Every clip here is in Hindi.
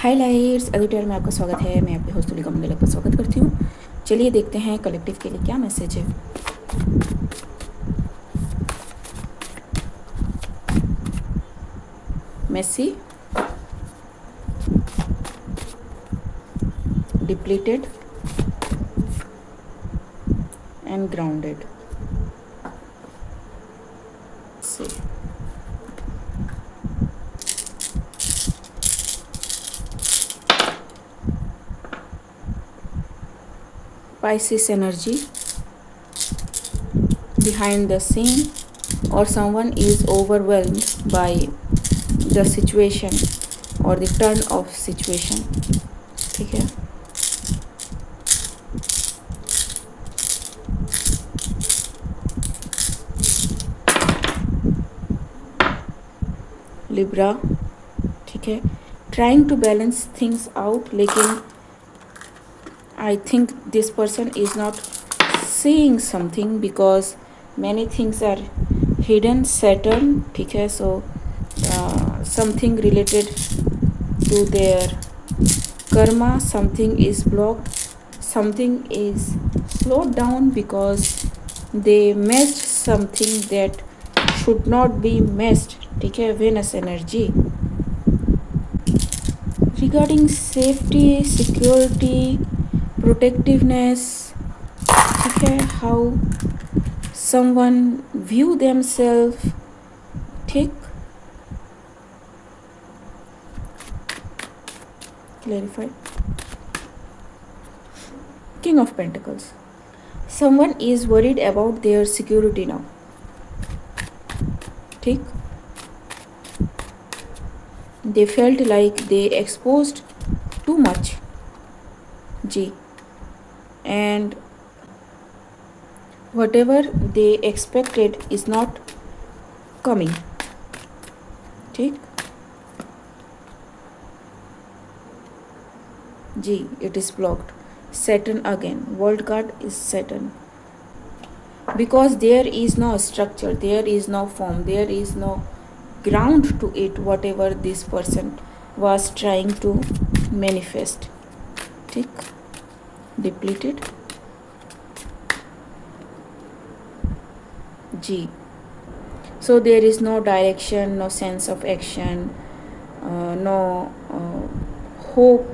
हाय लाइट्स एडिटर में आपका स्वागत है। मैं आपके होस्ट तुलिका मंडल का स्वागत करती हूँ। चलिए देखते हैं कलेक्टिव के लिए क्या मैसेज है। मेसी, डिप्लीटेड एंड ग्राउंडेड से Pisces energy, behind the scene, or someone is overwhelmed by the situation or the turn of situation। ठीक है। लिब्रा, ठीक है। Trying to balance things out, लेकिन I think this person is not seeing something because many things are hidden। Saturn, ठीक है। So something related to their karma, something is blocked, something is slowed down because they messed something that should not be messed। ठीक है। Venus energy regarding safety, security, protectiveness, ठीक है। हाउ समवन व्यू देमसेल्फ, ठीक। Clarified. King of pentacles, someone is worried about their security now, ठीक। They felt like they exposed too much, जी। and whatever they expected is not coming, ठीक। जी, it is blocked। Saturn again, world card is Saturn, because there is no structure, there is no form, there is no ground to it, whatever this person was trying to manifest, ठीक। Depleted, ji. So there is no direction, no sense of action, no hope।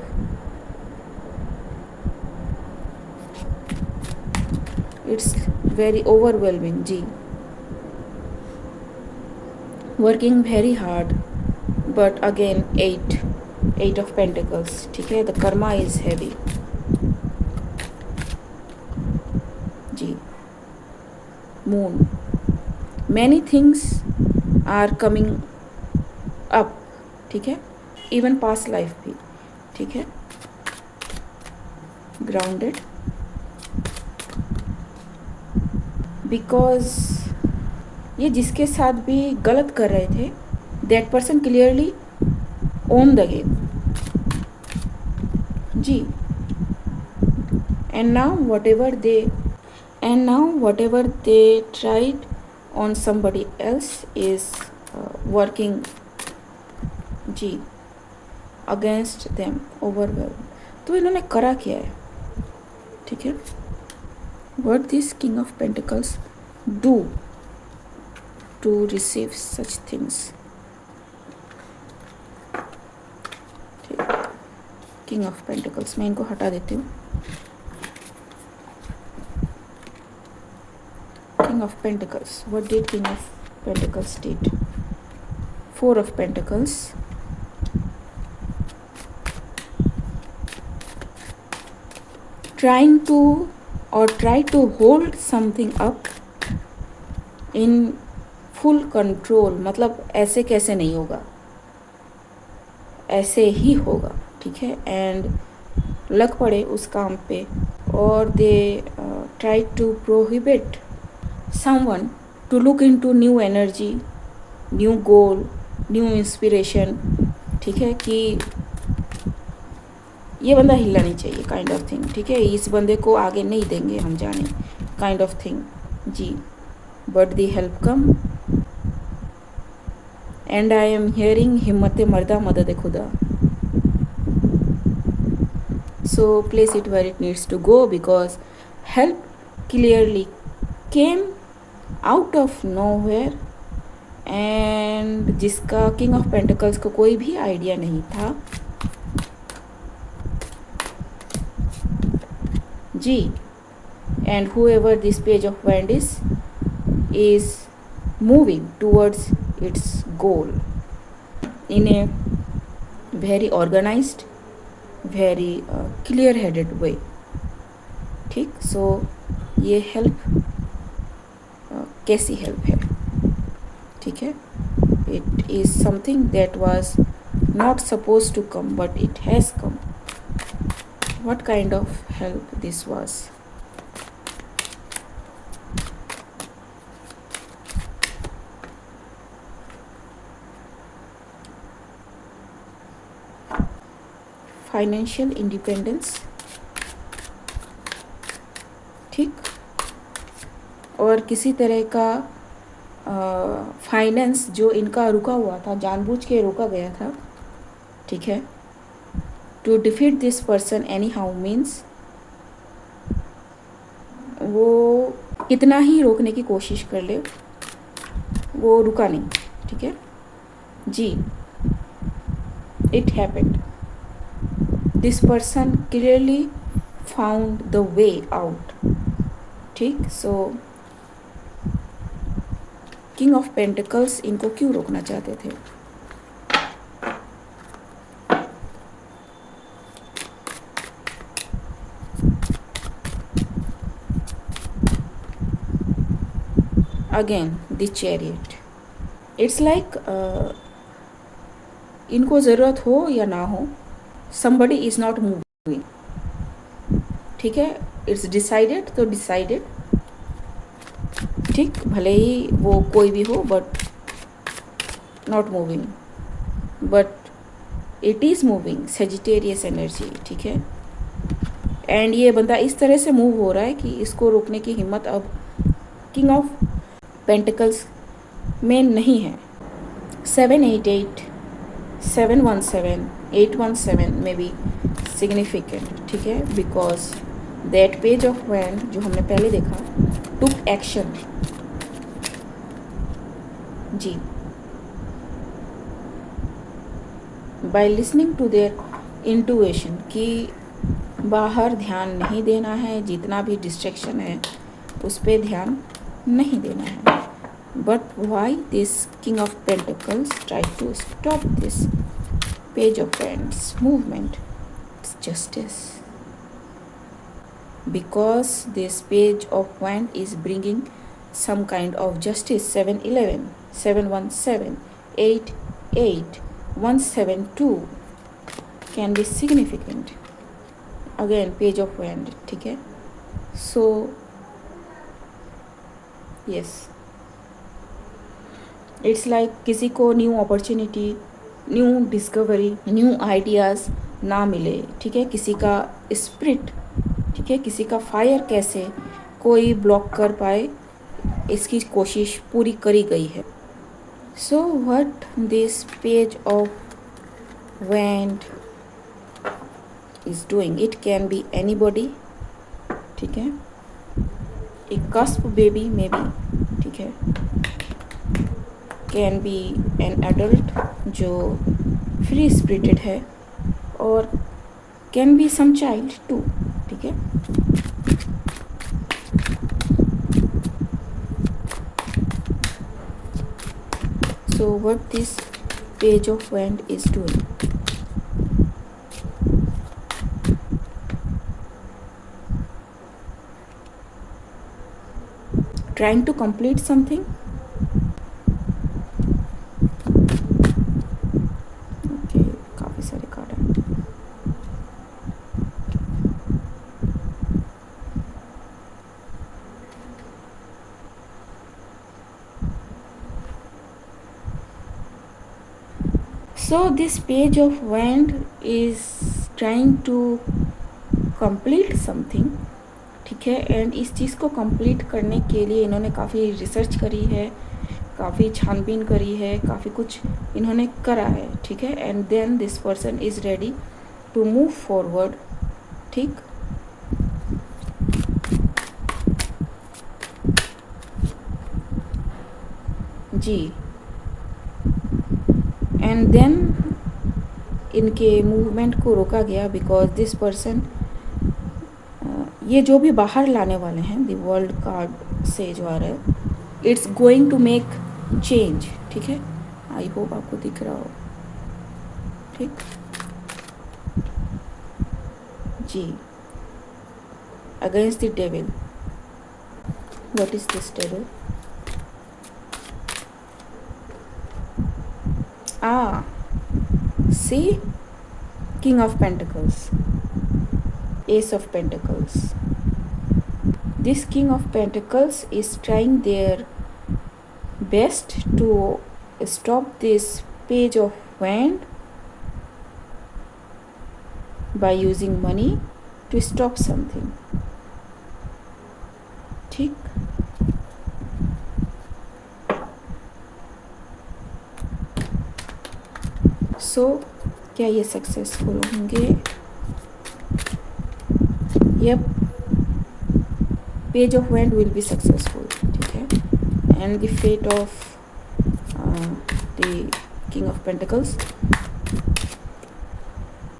It's very overwhelming, ji. Working very hard, but again eight of pentacles, ठीक है। The karma is heavy, ji. Moon, many things are coming up, ठीक है। इवन पास्ट लाइफ भी, ठीक है। ग्राउंडेड, बिकॉज ये जिसके साथ भी गलत कर रहे थे, that person clearly own the game, जी। And now whatever they tried on somebody else is working, जी, against them, overwhelmed। तो इन्होंने करा क्या है, ठीक है। what this king of pentacles do to receive such things, ठीक। king of pentacles, मैं इनको हटा देती हूँ। king of pentacles, what did king of pentacles did? Four of pentacles, try to hold something up in full control, मतलब ऐसे कैसे नहीं होगा, ऐसे ही होगा, ठीक है। एंड लग पड़े उस काम पे, और they try to prohibit someone to look into new energy, new goal, new inspiration, ठीक है। कि ये बंदा हिलना नहीं चाहिए, काइंड ऑफ थिंग, ठीक है। इस बंदे को आगे नहीं देंगे हम जाने, काइंड ऑफ थिंग, जी। But the help come, and I am hearing हिम्मत मर्दा मदद खुदा, so place it where it needs to go, because help clearly came out of nowhere, and जिसका किंग ऑफ पेंटिकल्स को कोई भी आइडिया नहीं था जी. And whoever this page of wand is moving towards its goal in a very organized, very clear headed way. ठीक. सो ये हेल्प कैसी हेल्प है? ठीक है. It is something that was not suppose to come but it has come. What kind of help this was? Financial independence. ठीक. और किसी तरह का फाइनेंस जो इनका रुका हुआ था, जानबूझ के रोका गया था. ठीक है. To defeat this person any how means वो कितना ही रोकने की कोशिश कर ले, वो रुका नहीं. ठीक है जी. It happened. This person clearly found the way out. ठीक. सो किंग ऑफ पेंटिकल्स इनको क्यों रोकना चाहते थे? Again the chariot. It's like इनको ज़रूरत हो या ना हो, somebody इज़ नॉट मूविंग. ठीक है. इट्स डिसाइडेड तो डिसाइडेड. ठीक. भले ही वो कोई भी हो but not moving. But it is moving. Sagittarius energy. ठीक है. एंड ये बंदा इस तरह से मूव हो रहा है कि इसको रोकने की हिम्मत अब किंग ऑफ पेंटिकल्स में नहीं है. 788, 717, 817 में बी सिग्निफिकेंट. ठीक है. Because that page of wand जो हमने पहले देखा टुक एक्शन. जी. By listening to their intuition कि बाहर ध्यान नहीं देना है, जितना भी डिस्ट्रैक्शन है उस पर ध्यान नहीं देना है. But why this king of pentacles try to stop this page of wands movement? It's justice. Because this page of wand is bringing some kind of justice. 711, 717, 88, 172 can be significant. Again page of wand. ठीक है. So yes, it's like किसी को new opportunity, new discovery, new ideas ना मिले. ठीक है. किसी का स्पिरिट, ठीक है, किसी का फायर कैसे कोई ब्लॉक कर पाए, इसकी कोशिश पूरी करी गई है. So what this page of wand is doing? It can be anybody. ठीक है. एक कस्प बेबी मे बी. ठीक है. कैन बी एन एडल्ट जो फ्री स्पिरिटेड है, और can be some child too. ठीक है. So what this page of wand is doing? Trying to complete something. Okay, काफी सारे कार्ड हैं. So this page of wand is trying to complete something. ठीक है. एंड इस चीज़ को कंप्लीट करने के लिए इन्होंने काफ़ी रिसर्च करी है, काफ़ी छानबीन करी है, काफ़ी कुछ इन्होंने करा है. ठीक है. And then this person is ready to move forward ठीक। जी। एंड देन इनके मूवमेंट को रोका गया बिकॉज दिस पर्सन, ये जो भी बाहर लाने वाले हैं द वर्ल्ड कार्ड से जो आ रहा है, it's going to make change. ठीक है, आई होप आपको दिख रहा हो। ठीक जी। Against the devil, what is this devil? See, king of pentacles, ace of pentacles. This king of pentacles is trying their best to stop this page of wand by using money to stop something। ठीक। सो क्या ये सक्सेसफुल होंगे? Yup, page of wand will be successful. ठीक है, and the fate of the king of pentacles,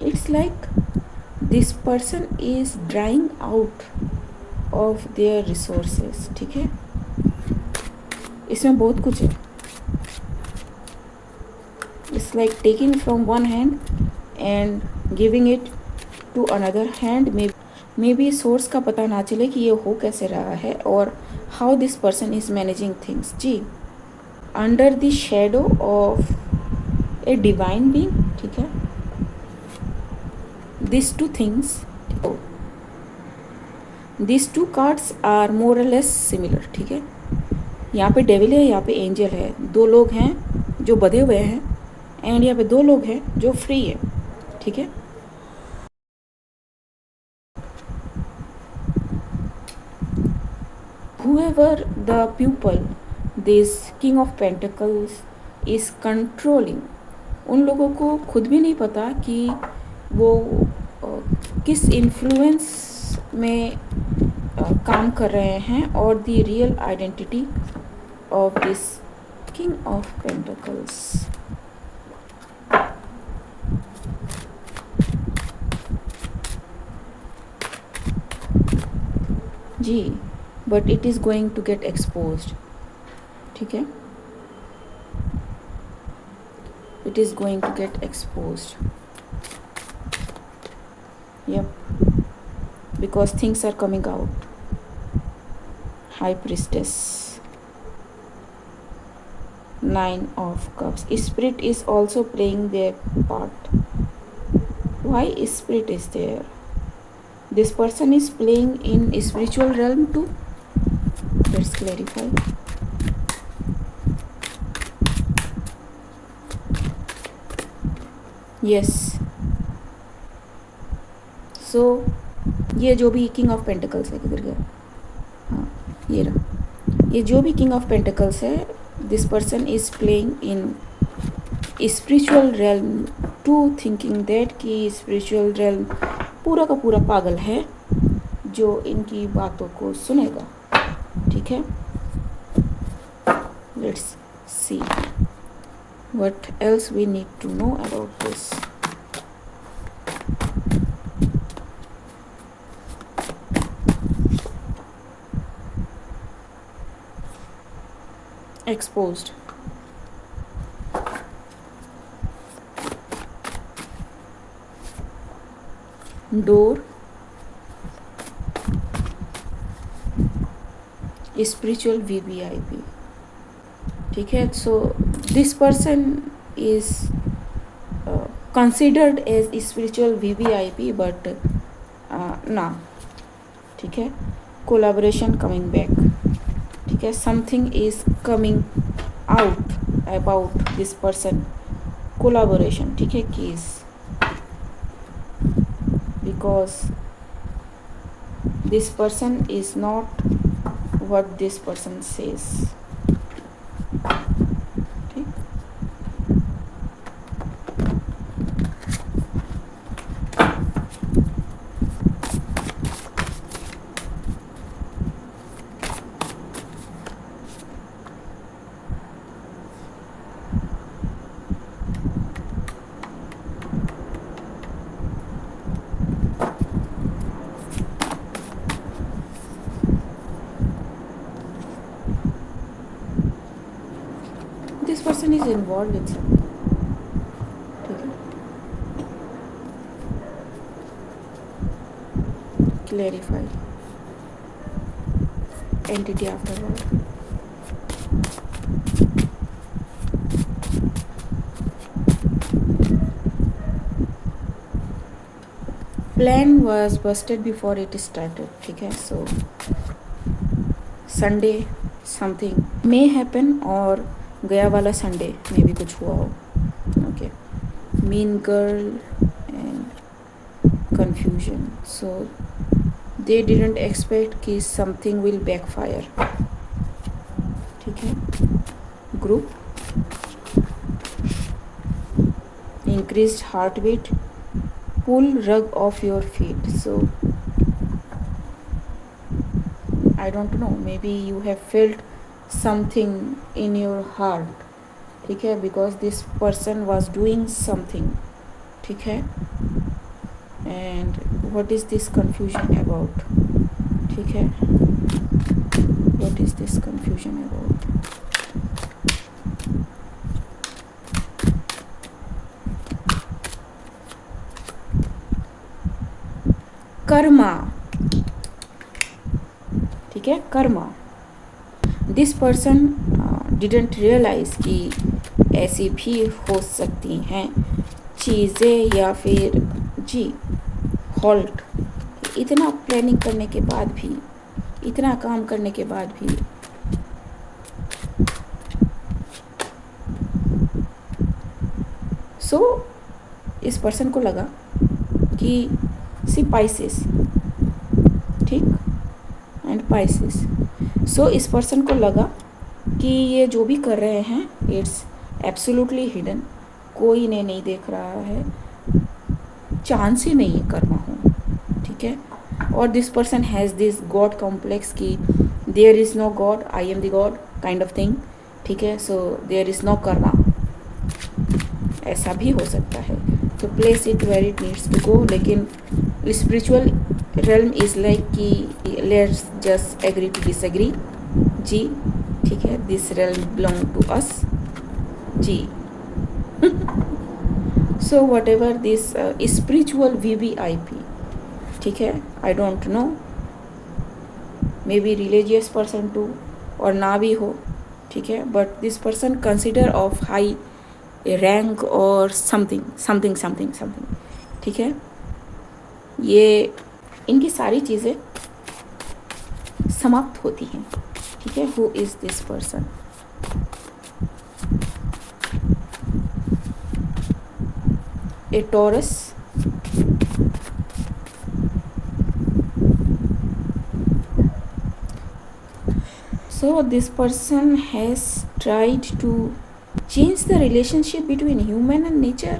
it's like this person is drawing out of their resources. ठीक है, इसमें बहुत कुछ है। It's like taking from one hand and giving it to another hand. May be source का पता ना चले कि ये हो कैसे रहा है और how this person is managing things. जी, under the shadow of a divine being. ठीक है, this two things, this two cards are more और लेस सिमिलर। ठीक है, यहाँ पे डेविल है, यहाँ पे एंजल है। दो लोग हैं जो बधे हुए हैं एंड यहाँ पे दो लोग हैं जो फ्री है। ठीक है, whoever the pupil this king of pentacles is controlling, उन लोगों को खुद भी नहीं पता कि वो किस इन्फ्लुएंस में काम कर रहे हैं और the real identity of this king of pentacles. जी, but it is going to get exposed. ठीक है, it is going to get exposed. Yup, because things are coming out। High priestess, nine of cups, spirit is also playing their part। Why spirit is there? This person is playing in spiritual realm too। Let's clarify। yes, so ये जो भी किंग ऑफ पेंटिकल्स है, किधर गया? हाँ, ये रहा। ये जो भी किंग ऑफ पेंटिकल्स है, this person is playing in spiritual realm too, thinking that कि स्पिरिचुअल रेल्म पूरा का पूरा पागल है जो इनकी बातों को सुनेगा। ठीक है, let's see what else we need to know about this. Exposed, door, spiritual VVIP। ठीक है, so this person is considered as spiritual VVIP but ना। ठीक है, collaboration coming back। ठीक है, something is coming out about this person, collaboration। ठीक है, keys, because this person is not what this person says। ठीक, इन्वॉल्व इन समथिंग, ठीक है। Clarify entity afterward. Plan was Busted before it started, ठीक है। So Sunday something may happen, और गया वाला संडे में भी कुछ हुआ हो, okay. Mean girl and confusion, so they didn't expect कि something will backfire, ठीक है। Group increased heartbeat, pull rug off your feet, so I don't know, maybe you have felt something in your heart, ठीक है, because this person was doing something, ठीक है। and what is this confusion about, ठीक है, what is this confusion about। Karma, ठीक है, karma. This person didn't realise कि ऐसी भी हो सकती हैं चीज़ें, या फिर जी हॉल्ट, इतना प्लानिंग करने के बाद भी, इतना काम करने के बाद भी, सो इस पर्सन को लगा कि सी पाइसेस, ठीक, एंड पाइसेस, सो इस पर्सन को लगा कि ये जो भी कर रहे हैं इट्स एब्सोल्युटली हिडन, कोई इन्हें नहीं देख रहा है, चांस ही नहीं है कर्मा हो, ठीक है। और this person has this god complex कि there is no god, I am the god kind of thing, ठीक है। So there is no karma, ऐसा भी हो सकता है। तो place it where it needs to go, लेकिन स्पिरिचुअल realm इज़ लाइक कि let's just agree to disagree, जी, ठीक है। This realm belong to us, जी। So whatever this spiritual VVIP, ठीक है, आई don't know, may be religious person too, और ना भी हो, ठीक है, but this person consider of high rank और समथिंग समथिंग समथिंग समथिंग, ठीक है। ये इनकी सारी चीज़ें समाप्त होती हैं, ठीक है। Who is this person, A taurus, so this person has tried to change the relationship between human and nature,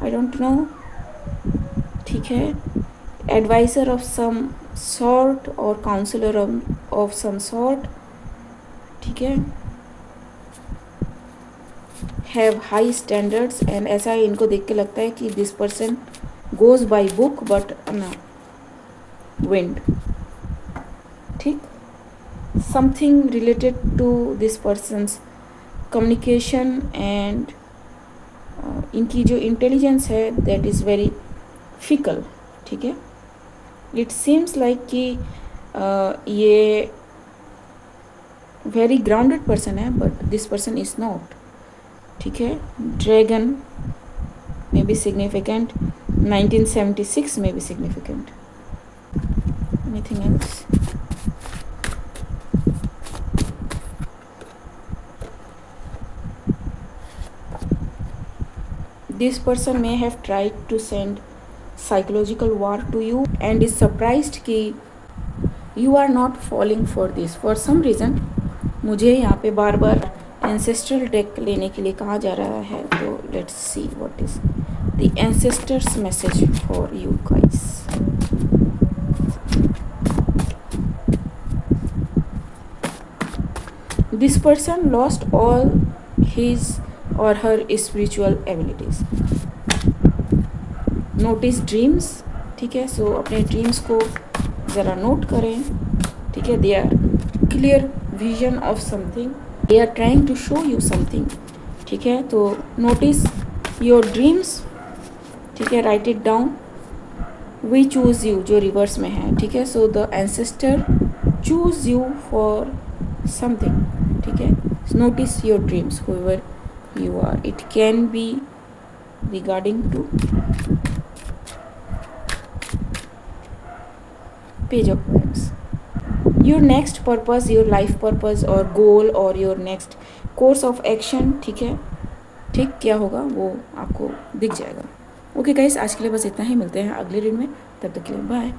I don't know, ठीक है। advisor of some sort or counselor of some sort, ठीक है। have high standards, and ऐसा इनको देख के लगता है कि this person goes by book but wind, ठीक। something related to this person's communication and इनकी जो इंटेलिजेंस है that is very fickle, ठीक है। इट सीम्स लाइक कि ये वेरी ग्राउंडेड पर्सन है, but this person is not, ठीक है। ड्रैगन में भी सिग्निफिकेंट, 1976 में भी significant, anything else. This person may have tried to send psychological war to you and is surprised कि you are not falling for this for some reason। मुझे यहाँ पे बार बार ancestral deck लेने के लिए कहा जा रहा है, तो let's see what is the ancestors message for you guys। This person lost all his or her spiritual abilities। Notice dreams, ठीक है। सो अपने ड्रीम्स को ज़रा नोट करें, ठीक है। They are clear vision of something, they are trying to show you something, ठीक है, तो नोटिस योर ड्रीम्स, ठीक है, write it down. We choose you जो रिवर्स में है, ठीक है, so the ancestor choose you for something, ठीक है। Notice your dreams however you are. It can be regarding to page of wands. Your next purpose, your life purpose or goal or your next course of action, ठीक है, ठीक क्या होगा वो आपको दिख जाएगा। ओके गाइस, आज के लिए बस इतना ही, मिलते हैं अगले रीड में, तब तक के लिए बाय।